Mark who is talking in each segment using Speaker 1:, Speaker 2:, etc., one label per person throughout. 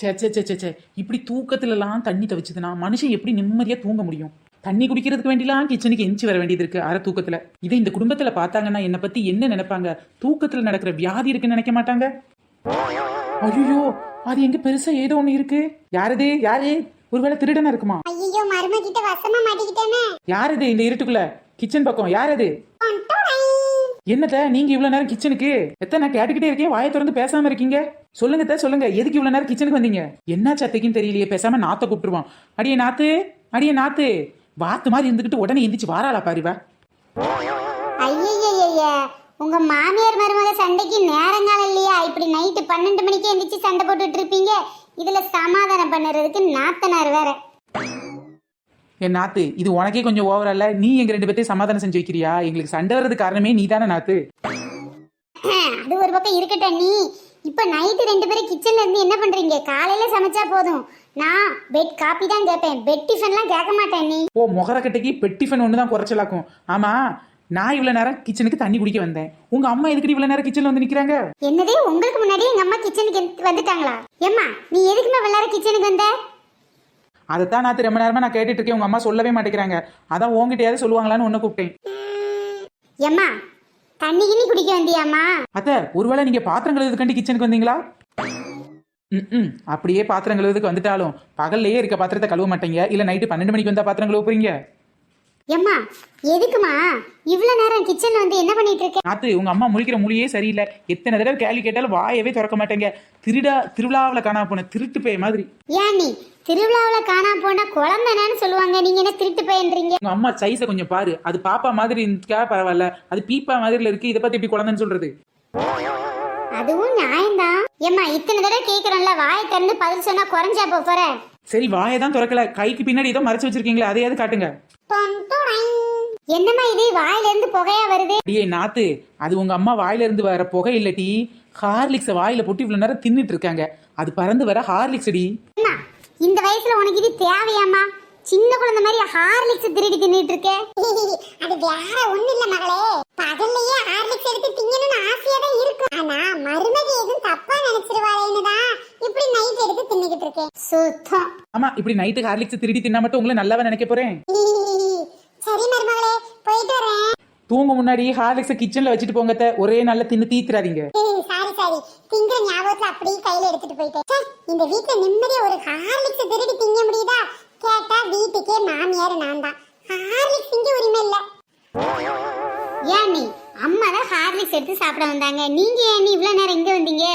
Speaker 1: சே சே சே சே சே இப்படி தூக்கத்துலலாம் தண்ணி தவிச்சதுன்னா மனுஷன் எப்படி நிம்மதியா தூங்க முடியும்? தண்ணி குடிக்கிறதுக்கு வேண்டிலாம் கிச்சனுக்கு எஞ்சி வர வேண்டியது இருக்கு அரை தூக்கத்துல. இதை இந்த குடும்பத்துல பார்த்தாங்கன்னா என்னை பத்தி என்ன நினைப்பாங்க? தூக்கத்துல நடக்கிற வியாதி இருக்குன்னு நினைக்க மாட்டாங்க? ஐயோ, அது எங்க பெருசா ஏதோ ஒண்ணு இருக்கு. யாரது? யாரு? ஒருவேளை திருடனா இருக்குமா?
Speaker 2: ஐயோ, மரும கிட்ட வசமா மாட்டிக்கிட்டேனே.
Speaker 1: யாரது இந்த இருட்டுக்குள்ள கிச்சன் பக்கம்? யாரது? என்னத்த நீங்க இவ்வளவு நேரம் கிச்சனுக்கு? எத்தனை நான் கேட்டுக்கிட்டே இருக்கேன், வாயை திறந்து பேசாம இருக்கீங்க. சொல்லுங்க சொல்லுங்க, எதுக்கு இவ்வளவு நேரம் கிச்சனுக்கு வந்தீங்க? என்ன சத்தைக்குன்னு தெரியலையே, பேசாம நாத்த கூப்பிட்டுருவான். அடியே நாத்து, அடியே நாத்து, வாத்து மாதிரி இருந்துகிட்டு உடனே எந்திரிச்சு வாராளா பாரிவா.
Speaker 2: ஐயய்யய்ய, உங்க மாமியார் மருமக சண்டைக்கு நேரங்காலம் இல்லையா? இப்படி நைட்டு 12 மணிக்கு எந்திரிச்சு சண்டை போட்டுட்டு இருப்பீங்க. இதுல சமாதானம் பண்ணுறதுக்கு நாத்தனார் வேற.
Speaker 1: என் நாத்து, இது உனக்கே கொஞ்சம் ஓவரா இல்ல? நீ எங்க 2 பேர்த்தையும் சமாதானம் செஞ்சு வைக்கிறியா? எங்களுக்கு சண்டை வர்றது காரணமே நீ தானே நாத்து.
Speaker 2: அது ஒரு பக்கம் இருக்கட்டும். நீ இப்ப நைட்டு 2 பேரும் கிச்சன்ல இருந்து என்ன பண்றீங்க? காலையில சமைச்சா போதும், நான் பெட் காப்பி தான் கேட்பேன், பெட் டிஃபன்லாம் கேட்க மாட்டேன். நீ
Speaker 1: ஓ, முகரக்கட்டைக்கு பெட் டிஃபன் ஒண்ணுதான் குறைச்சலாக்கும். ஆமா, நான் இவ்வளவு நேரம் கிச்சனுக்கு தண்ணி குடிக்க வந்தேன். உங்க அம்மா எதுக்கு இவ்வளவு நேரம் கிச்சன்ல வந்து நிக்கிறாங்க?
Speaker 2: என்னதே, உங்களுக்கு முன்னாடி எங்க அம்மா கிச்சனுக்கு வந்துட்டாங்களா? ஏம்மா, நீ எதுக்குமா வெள்ளார கிச்சனுக்கு வந்த?
Speaker 1: அதைத்தான் நான் ரொம்ப நேரமா நான் கேட்டுட்டு இருக்கேன். உங்க அம்மா சொல்லவே மாட்டேங்கிறாங்க. அதான் உங்ககிட்டயாவது சொல்லுவாங்களான்னு ஒண்ணு கூப்பிட்டேன்.
Speaker 2: ஏம்மா, தண்ணி கிண்ணி குடிக்க வந்தியாம்மா?
Speaker 1: அத்தை, ஒருவேளை நீங்க பாத்திரம் கழுவுறதுக்காண்டி கிச்சனுக்கு வந்தீங்களா? அப்படியே பாத்திரம் கழுவுறதுக்கு வந்துட்டாலும் பகல்லையே இருக்க பாத்திரத்தை கழுவ மாட்டீங்க, இல்ல நைட்டு 12 மணிக்கு வந்தா பாத்திரம் கழுவ போறீங்க?
Speaker 2: ஏம்மா, எதுக்குமா இவ்வளவு நேரம் கிச்சன்ல வந்து என்ன பண்ணிட்டு இருக்க?
Speaker 1: நாத்து, உங்க அம்மா முழிக்கிற மொழியே சரியில்லை. எத்தனை தடவை கேள்வி கேட்டாலும் வாயவே திறக்க மாட்டேங்க. திருவிழாவில் காணா போன திருட்டு பேய் மாதிரி.
Speaker 2: ஏன் நீ திருவிழாவில் காணா போன குழந்தைன்னு சொல்லுவாங்க, நீங்க என்ன திருட்டு பேயன்றீங்க?
Speaker 1: உங்க அம்மா சைஸை கொஞ்சம் பாரு. அது பாப்பா மாதிரி இருக்கா பரவாயில்ல, அது பீப்பா மாதிரி இருக்கு. இதை பத்தி எப்படி குழந்தைன்னு சொல்றது?
Speaker 2: அதுவும் நியாயம்தான். ஏம்மா, இத்தனை தடவை கேக்குறோம்ல, வாயை திறந்து பதில் சொன்னா குறைஞ்சா போற.
Speaker 1: சரி, வாயை தான் திறக்கல, கைக்கு பின்னாடி ஏதோ மறைச்சு வச்சிருக்கீங்களா, அதையாவது காட்டுங்க.
Speaker 2: என்னம்மா இது, வாயில இருந்து புகையா வருது?
Speaker 1: அடியே நாத்து, அது உங்க அம்மா வாயில இருந்து வர புகை இல்லட்டி, ஹார்லிக்ஸ வாயில போட்டு இவ்வளவு நேரம் தின்னுட்டு இருக்காங்க. அது பறந்து வர ஹார்லிக்ஸ் அடி.
Speaker 2: இந்த வயசுல உனக்கு இது தேவையாம்மா? சின்ன குழந்தை மாதிரி ஹார்லிக்ஸ் திருடி தின்னுட்டு இருக்கே. அது வேற ஒண்ணு இல்ல மகளே, பகல்லையே ஹார்லிக்ஸ் எடுத்து திங்கணும்னு ஆசையா தான் இருக்கு. ஆனா மருமக எதுவும் தப்பா நினைச்சிருவாளேன்னு தான் இப்படி நைட் எடுத்து தின்னுகிட்டு இருக்கேன். சுத்தம்.
Speaker 1: ஆமா, இப்படி நைட்டு ஹார்லிக்ஸ் திருடி தின்னா மட்டும் உங்களை நல்லாவே நினைக்க போறேன்.
Speaker 2: சரி மருமகளே, போயிட்டு வரேன்.
Speaker 1: தூங்க முன்னாடி ஹார்லிக்ஸ கிச்சன்ல வச்சுட்டு போங்க. ஒரே நல்ல தின்னு தீத்துறாதீங்க.
Speaker 2: சரி, திங்க ஞாபகத்துல அப்படியே கையில எடுத்துட்டு போயிட்டேன். இந்த வீட்டுல நிம்மதியா ஒரு ஹார்லிக்ஸ் திருடி திங்க முடியுதா? கேட்டா வீட்டுக்கே மாமியார் நான் தான். ஹார்லிக்ஸ் திங்க உரிமை இல்ல. ஏன் நீ அம்மா தான் ஹார்லிக்ஸ் எடுத்து சாப்பிட வந்தாங்க, நீங்க ஏன் நீ இவ்வளவு நேரம் இங்க வந்தீங்க?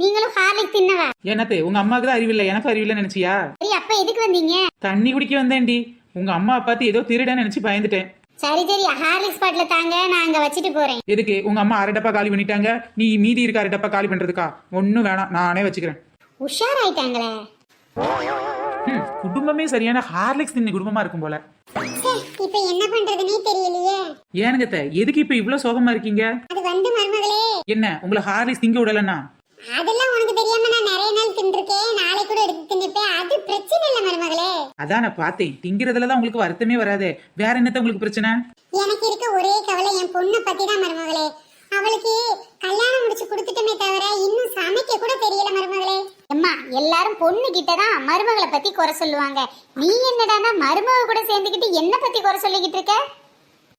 Speaker 2: நீங்களும் ஹார்லிக்ஸ் தின்னவா?
Speaker 1: என்னத்தே, உங்க அம்மாவுக்கு தான் அறிவில்லை, எனக்கு அறிவில்லை நினைச்சியா?
Speaker 2: சரி, அப்ப எதுக்கு வந்தீங்க?
Speaker 1: தண்ணி குடிக்க வந்தேன்டி. உங்க அம்மா பார்த்து ஏதோ திருடன்னு நினைச்சு பயந்துட்டேன்.
Speaker 2: சரி, ஹார்லிக்ஸ் பாட்டில தாங்க, நான் அங்க வச்சிட்டு போறேன்.
Speaker 1: எதுக்கு? உங்க அம்மா 1/2 டப்பா காலி பண்ணிட்டாங்க, நீ மீதி இருக்க 1/2 டப்பா காலி பண்றதுக்கா? ஒன்னும் வேணாம், நானே வச்சுக்கிறேன்.
Speaker 2: உஷாராயிட்டாங்களே.
Speaker 1: குடும்பமே சரியான ஹார்லிக்ஸ் தின்னி குடும்பமா இருக்கும் போல.
Speaker 2: இப்ப என்ன பண்றதுன்னே தெரியலையே.
Speaker 1: ஏனுங்கத்த, எதுக்கு இப்ப இவ்வளவு சோகமா இருக்கீங்க?
Speaker 2: அது வந்து மருமகளே,
Speaker 1: என்ன உங்களை ஹார்லிக்ஸ் திங்க விடலன்னா?
Speaker 2: அதெல்லாம் உனக்கு தெரியாம நான் நிறைய நாள் தின்றுக்கேன், நாளை கூட எடுத்து தின்னுப்பேன். அது பிரச்சனை இல்ல மருமகளே.
Speaker 1: அதான் நான் பார்த்தேன், திங்கிறதுலதான் உங்களுக்கு வருத்தமே வராதே. வேற என்னத்த உங்களுக்கு பிரச்சனை?
Speaker 2: எனக்கு இருக்க ஒரே கவலை என் பொண்ணை பத்தி தான் மருமகளே. அவளுக்கு கல்யாணம் முடிச்சு கொடுத்துட்டமே தவிர இன்னும் சமைக்க கூட தெரியல மருமகளே. அம்மா, எல்லாரும் பொண்ணு கிட்டதான் மருமகளை பத்தி குறை சொல்லுவாங்க. நீ என்னடானா மருமக கூட சேர்ந்துக்கிட்டு என்ன பத்தி குறை சொல்லிக்கிட்டு இருக்க?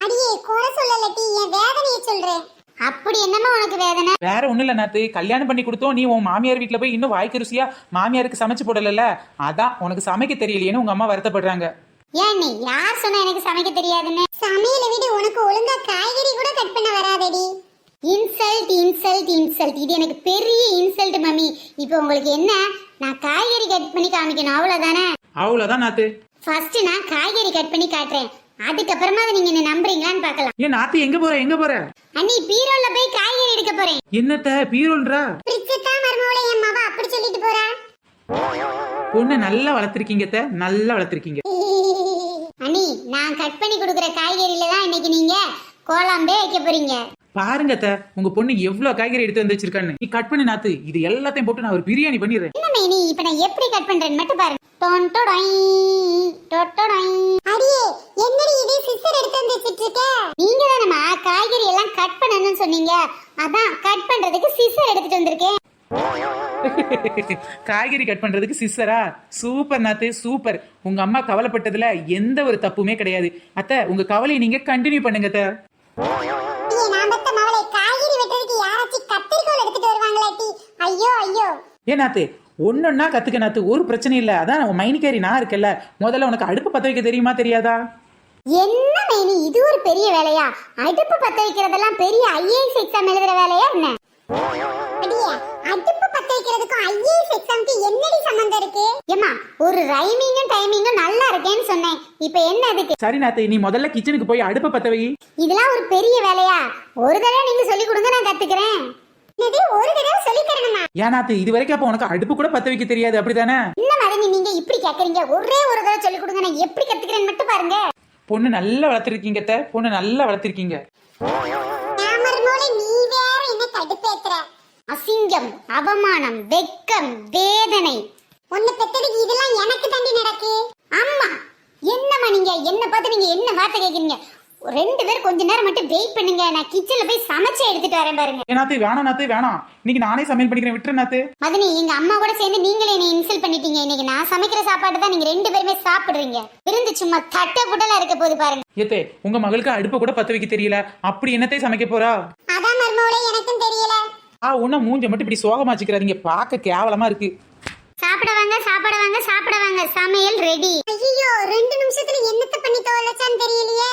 Speaker 2: அடியே, குறை சொல்லலட்டி, என் வேதனையை சொல்றேன். அப்படி என்னமா உனக்கு வேதனை?
Speaker 1: வேற ஒண்ணு இல்ல நாத்து, கல்யாணம் பண்ணி கொடுத்தோம், நீ உன் மாமியார் வீட்டுல போய் இன்னும் வாய்க்கு ருசியா மாமியாருக்கு சமைச்சு போடல. அதான் உனக்கு சமைக்க தெரியலையேன்னு உங்க அம்மா வருத்தப்படுறாங்க.
Speaker 2: ஏன் நீ யார் சொன்னா எனக்கு சமைக்க தெரியாதுன்னு? சமையல விட உனக்கு ஒழுங்கா காய்கறி கூட கட் பண்ண வராதடி. இன்சல்ட் இன்சல்ட் இன்சல்ட், இது எனக்கு பெரிய இன்சல்ட் மம்மி. இப்போ உங்களுக்கு என்ன, நான் காய்கறி கட் பண்ணி காமிக்கணும் அவ்வளவுதானே?
Speaker 1: அவ்வளவுதான் நாத்து.
Speaker 2: ஃபர்ஸ்ட் நான் காய்கறி கட் பண்ணி காட்டுறேன், அதுக்கப்புறமா நீங்க என்ன நம்புறீங்களான்னு பார்க்கலாம்.
Speaker 1: ஏன் நாத்து, எங்க போற?
Speaker 2: அண்ணி, பீரோல்ல போய் காய்கறி எடுக்க போறேன்.
Speaker 1: என்னத்த பீரோல்றா?
Speaker 2: பிரிச்சதா மர்மோளே, என் மாவா அப்படி சொல்லிட்டு போறா.
Speaker 1: பொண்ணு நல்லா வளர்த்திருக்கீங்க, நல்லா வளர்த்திருக்கீங்க.
Speaker 2: அண்ணி, நான் கட் பண்ணி கொடுக்குற காய்கறியில தான் இன்னைக்கு நீங்க கோலாம்பே வைக்க போறீங்க.
Speaker 1: பாருங்க அத்தை, உங்க பொண்ணு எவ்வளவு காய்கறி எடுத்து வந்து வச்சிருக்கான்னு. நீ கட் பண்ணி நாத்து, இது எல்லாத்தையும் போட்டு நான் ஒரு பிரியாணி பண்ணிடுறேன்.
Speaker 2: என்ன மேனி, இப்ப நான் எப்படி கட் பண்றேன்னு மட்டும் பாருங்க. அடியே, என்னடி இது சிசர் எடுத்து வந்து வச்சிட்டு இருக்க? நீங்க தானமா காய்கறி எல்லாம் கட் பண்ணணும்னு சொன்னீங்க, அதான் கட் பண்றதுக்கு சிசர் எடுத்துட்டு வந்திருக்கேன்.
Speaker 1: காய்கறி கட் பண்றதுக்கு சிஸ்ஸரா? சூப்பர் நாத்து, சூப்பர். உங்க அம்மா கவலைப்பட்டதுல எந்த ஒரு தப்புமே கிடையாது. அத்தை, உங்க கவலையை நீங்க கண்டினியூ பண்ணுங்க அத்தை.
Speaker 2: நான் பத்த மவளே, காய்கறி வெட்டுறதுக்கு யாராச்சும் கத்திரிக்கோல் எடுத்துட்டு வருவாங்களா டி? ஐயோ ஐயோ.
Speaker 1: ஏன் நாத்து, ஒன்னொன்னா கத்துக்க நாத்து, ஒரு பிரச்சனை இல்ல. அதான் உன் மைனிக்காரி நான் இருக்கல. முதல்ல உனக்கு அடுப்பு பத்த வைக்க தெரியுமா தெரியாதா?
Speaker 2: என்ன மைனி, இது ஒரு பெரிய வேலையா? அடுப்பு பத்த வைக்கிறதெல்லாம் பெரிய ஐஏஎஸ் எக்ஸாம் எழுதுற வேலையா என்ன? அடியே, அடுப்பு பத்த வைக்கிறதுக்கும் ஐஏஎஸ் எக்ஸாம்க்கு என்னடி சம்பந்தம் இருக்கு? ஏமா, ஒரு ரைமிங்கும் டைமிங்கும் நல்லா இருக்கேன்னு சொன்னேன். இப்போ என்ன அதுக்கு?
Speaker 1: சரி நாத்து, நீ முதல்ல கிச்சனுக்கு போய் அடுப்பை பத்த வை.
Speaker 2: இதெல்லாம் ஒரு பெரிய வேலையா? ஒரு தடவை நீங்க சொல்லி கொடுங்க, நான் கத்துக்கிறேன். இது ஒரு தடவை சொல்லி தரணுமா?
Speaker 1: ஏன் நாத்து, இது வரைக்கும் அப்ப உனக்கு அடுப்பு கூட பத்த வைக்க தெரியாது அப்படிதானே?
Speaker 2: என்ன மாதிரி நீங்க இப்படி கேக்குறீங்க? ஒரே ஒரு தடவை சொல்லி கொடுங்க, நான் எப்படி கத்துக்கிறேன்னு மட்டும் பாருங்க.
Speaker 1: பொண்ணு நல்லா வளர்த்திருக்கீங்க அத்தை, பொண்ணு நல்லா வளர்த்திருக்கீங்க.
Speaker 2: நீ வேற என்ன கடுப்பேத்துற? அசிங்கம், அவமானம், வெட்கம், வேதனை. ஒன்னு பெத்ததுக்கு இதெல்லாம் எனக்கு தாண்டி நடக்கு. அம்மா, என்னம்மா நீங்க என்ன பார்த்து நீங்க என்ன வார்த்தை கேக்குறீங்க? ரெண்டு பேரும் கொஞ்ச நேரம் மட்டும் வெயிட் பண்ணுங்க, நான் கிச்சன்ல போய் சமைச்சு எடுத்துட்டு வரேன் பாருங்க.
Speaker 1: நாத்து வேணாம், நாத்து வேணாம், இன்னைக்கு நானே சமையல் பண்ணிக்கிறேன், விட்டுரு நாத்து.
Speaker 2: மதனி, எங்க அம்மா கூட சேர்ந்து நீங்களே என்ன இன்சல்ட் பண்ணிட்டீங்க. இன்னைக்கு நான் சமைக்கிற சாப்பாடு தான் நீங்க ரெண்டு பேருமே சாப்பிடுறீங்க. விருந்து சும்மா தட்ட புட்டலா இருக்க போது பாருங்க.
Speaker 1: ஏத்தே, உங்க மகளுக்கு அடுப்பை கூட பத்த வைக்க தெரியல, அப்படி என்னத்தை சமைக்க போறா?
Speaker 2: அதான் மர்மோளே, எனக்கும் தெரியல.
Speaker 1: உன்ன மூஞ்ச மட்டும் இப்படி சோகமாச்சிக்கிறாதீங்க, பார்க்க கேவலமா இருக்கு.
Speaker 2: சாப்பிட வாங்க, சாப்பிட வாங்க, சாப்பிட வாங்க, சமையல் ரெடி. ஐயோ, 2 நிமிஷத்துல என்னத்த பண்ணி தோலச்சான்னு தெரியலையே.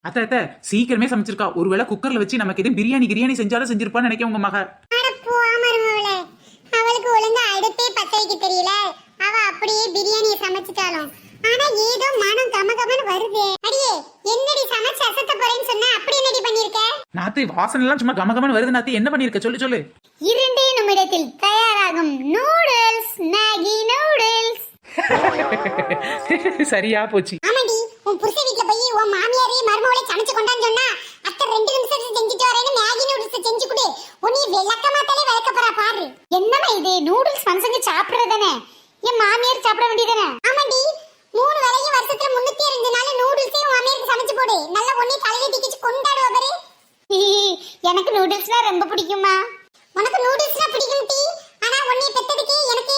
Speaker 1: அத்தை அத்தை, சீக்கிரமே சமைச்சிருக்கா. ஒருவேளை குக்கர்ல வச்சு நமக்கு எதுவும் பிரியாணி செஞ்சாலும் செஞ்சிருப்பான்னு நினைக்க உங்க மக.
Speaker 2: அட போமா மர்மோளே, அவளுக்கு ஒழுங்கா அடுப்பே பத்த வைக்க தெரியல. அவ அப்படியே பிரியாணியை சமைச்சிட்டாலும் ஆனா ஏதோ மனம் கமகமன்னு வருது. அடியே, என்னடி சமைச்சு அசத்த போறேன்னு சொன்னா அப்படி என்னடி பண்ணிருக்க?
Speaker 1: நாத்து, வாசனை எல்லாம் சும்மா கமகமன்னு வருது நாத்து, என்ன பண்ணிருக்க சொல்லு சொல்லு.
Speaker 2: 2 நிமிடத்தில் தயாராகும் நூடுல்ஸ், மேகி நூடுல்ஸ்.
Speaker 1: சரியா போச்சு.
Speaker 2: ஆமாடி, உன் புருஷ வீட்ல போய் உன் மாமியாரே மர்மோளே சமைச்சு கொண்டான்னு சொன்னா அத்தை 2 நிமிஷத்துல செஞ்சுட்டு வரேன்னு மேகி நூடுல்ஸ் செஞ்சு கொடு. உன்னை விளக்கமாத்தாலே விளக்க போறா பாரு. என்னமா இது, நூடுல்ஸ் மனுஷங்க சாப்பிடுறதானே? என் மாமியார் சாப்பிட வேண்டியதானே? ஆமாடி, 3 வேளையும் வருஷத்துல 302 நாள் நூடுல்ஸே உன் மாமியாருக்கு சமைச்சு போடு. நல்லா ஒண்ணே தலையில தூக்கிச்சு கொண்டாடுவா பாரு. எனக்கு நூடுல்ஸ்னா ரொம்ப பிடிக்குமா? உனக்கு நூடுல்ஸ்னா பிடிக்கும் டி, ஆனா உன்னை பெத்ததுக்கு எனக்கு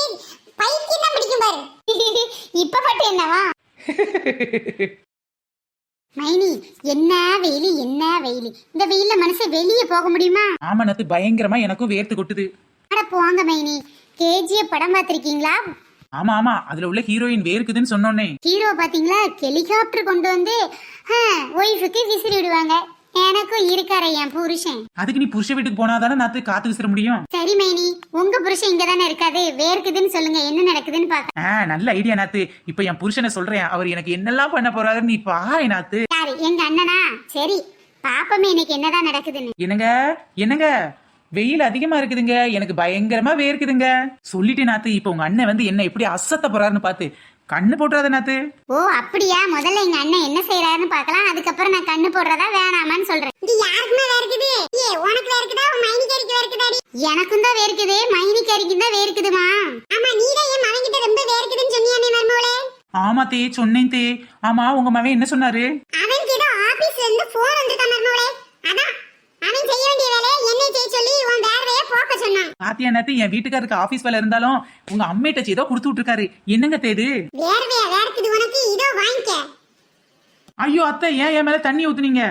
Speaker 2: பைத்தியம் தான் பிடிக்கும் பாரு. இப்ப பட்டு என்னவா? மைனி, என்ன வெயிலி, என்ன வெயிலி. இந்த வெயில்ல மனுஷன் வெளியே போக முடியுமா?
Speaker 1: ஆமா நாத்து, பயங்கரமா எனக்கும் வேர்த்து கொட்டுது.
Speaker 2: அட போங்க மைனி, கேஜிஎஃப் படம் பார்த்திருக்கீங்களா?
Speaker 1: ஆமா ஆமா, அதுல உள்ள ஹீரோயின் வேர்க்குதுன்னு சொன்னோன்னே.
Speaker 2: ஹீரோ பாத்தீங்களா, ஹெலிகாப்டர் கொண்டு வந்து ஒய்ஃபுக்கு விசிறி விடுவாங்க. எனக்கும் இருக்காரு என் புருஷன்.
Speaker 1: அதுக்கு நீ புருஷ வீட்டுக்கு போனாதானே நாத்து காத்து விசிற முடியும்.
Speaker 2: சரி மைனி, உங்க புருஷன் இங்க தானே இருக்காது, வேர்க்குதுன்னு சொல்லுங்க, என்ன நடக்குதுன்னு பாக்க.
Speaker 1: நல்ல ஐடியா நாத்து. இப்ப என் புருஷனை சொல்றேன், அவர் எனக்கு என்னெல்லாம் பண்ண போறாருன்னு நீ பாரு நாத்து.
Speaker 2: யாரு, எங்க அண்ணனா? சரி பாப்பமே இன்னைக்கு என்னதான் நடக்குதுன்னு.
Speaker 1: என்னங்க என்னங்க, வெயில் அதிகமா இருக்குதுங்க, எனக்கு பயங்கரமா வேர்க்குதுங்க. சொல்லிட்டு நாத்து, இப்ப உங்க அண்ணன் வந்து என்ன எப்படி அசத்த போறாருன்னு பாத்து கண்ணு போட்டுறாத நாத்து.
Speaker 2: ஓ அப்படியா? முதல்ல எங்க அண்ணன் என்ன செய்யறாருன்னு பாக்கலாம், அதுக்கப்புறம் நான் கண்ணு போடுறதா வேணாமான்னு சொல்றேன். இது யாருக்குமே வேர்க்குது? உனக்கு வேர்க்குதா, உன் மைனிக்காரிக்கு வேர்க்குதாடி? எனக்கும் தான் வேர்க்குது, மைனிக்காரிக்கு தான் வேர்க்குதுமா. ஆமா, நீ தான் என் மகன்கிட்ட ரொம்ப வேர்க்குதுன்னு சொன்னியானே மர்மோளே.
Speaker 1: ஆமா தே, சொன்னேன் தே. ஆமா, உங்க மகன் என்ன சொன்னாரு?
Speaker 2: அவன் கிட்ட ஆபீஸ்ல இருந்து போன் வந்திருக்கா மர்மோளே. அதான் அவன் செய்ய வேண்டிய வேலையை என்னை செய்ய சொல்லி உன் வேர்வைய போக்க சொன்னான்.
Speaker 1: பாத்தியா நாத்து, என் வீட்டுக்காருக்கு ஆபீஸ் வேலை இருந்தாலும் உங்க அம்மையிட்ட ஏதோ கொடுத்து விட்டுருக்காரு. என்னங்க தேது?
Speaker 2: வேர்வைய வேர்க்குது உனக்கு, இதோ வாங்கிக்க.
Speaker 1: ஐயோ அத்தை, ஏன் என் மேல தண்ணி ஊத்துனீங்க?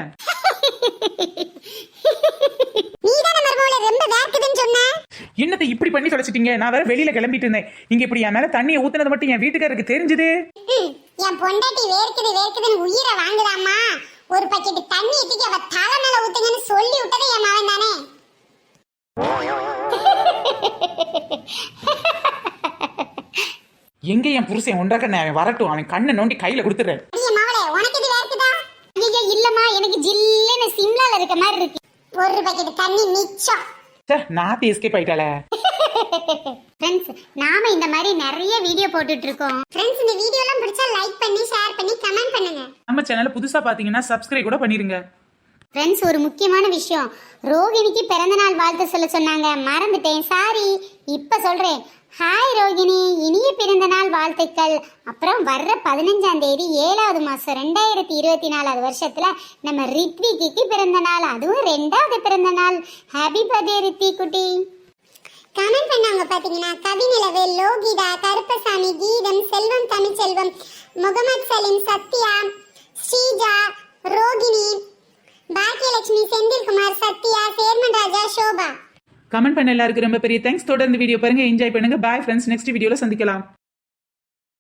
Speaker 2: நீதான மர்மோளே ரொம்ப வேர்க்குதுன்னு சொன்ன.
Speaker 1: என்னத்தை இப்படி பண்ணி தொலைச்சிட்டீங்க? நான் வேற வெளியில கிளம்பிட்டு இருந்தேன், நீங்க இப்படி என் மேல தண்ணியை ஊத்துனது மட்டும் என் வீட்டுக்காருக்கு தெரிஞ்சது.
Speaker 2: என் பொண்டாட்டி வேர்க்குது வேர்க்குதுன்னு உயிரை வாங்குதாமா, ஒரு பக்கெட் தண்ணி ஊத்தி அவ தலை மேல ஊத்துங்கன்னு சொல்லி விட்டதே என் மகன் தானே.
Speaker 1: எங்க என் புருஷன் ஒன்றாக்க அவன் வரட்டும், அவன் கண்ணை நோண்டி கையில கொடுத்துறேன்.
Speaker 2: உனக்கு இது வேர்க்குதா? ஐயோ இல்லம்மா, எனக்கு ஜில்லுன்னு சிம்லால இருக்க மாதிரி இருக்கு. ஒரு பக்கெட் தண்ணி மிச்சம்.
Speaker 1: நாத்து எஸ்கேப் ஆயிட்டாளே.
Speaker 2: ஃப்ரெண்ட்ஸ், நாம இந்த மாதிரி நிறைய வீடியோ போட்டுட்டு இருக்கோம். ஃப்ரெண்ட்ஸ், இந்த வீடியோ எல்லாம் பிடிச்சா லைக் பண்ணி ஷேர் பண்ணி கமெண்ட் பண்ணுங்க.
Speaker 1: நம்ம சேனலை புதுசா பாத்தீங்கன்னா சப்ஸ்கிரைப் கூட பண்ணிருங்க.
Speaker 2: ஃப்ரெண்ட்ஸ், ஒரு முக்கியமான விஷயம், ரோகிணிக்கு பிறந்தநாள் வாழ்த்து சொல்ல சொன்னாங்க, மறந்துட்டேன், சாரி. இப்ப சொல்றேன். ஹாய் ரோகிணி, இனிய பிறந்தநாள் வாழ்த்துக்கள். அப்புறம் வர்ற 15ஆம் தேதி 7வது மாசம் 2024 வருஷத்துல நம்ம ரித்விக்கு பிறந்த நாள், அதுவும் 2வது பிறந்த நாள். ஹாப்பி பர்த்டே ரித்தி குட்டி. கமெண்ட் பண்ணவங்க பாத்தீங்கன்னா கவிநிலவு, லோகிதா, கருப்பசாமி, கீதம், செல்வம், தமிழ்ச்செல்வம், முகமது சலீம், சத்யா, ஸ்ரீஜா, ரோகிணி, பாக்கியலட்சுமி, செந்தில்குமார், சத்யா, சேர்மன் ராஜா, சோபா.
Speaker 1: கமெண்ட் பண்ண எல்லாருக்கும் ரொம்ப பெரிய தேங்க்ஸ். தொடர்ந்து வீடியோ பாருங்க, என்ஜாய் பண்ணுங்க. பாய் ஃப்ரெண்ட்ஸ், நெக்ஸ்ட் வீடியோல சந்திக்கலாம்.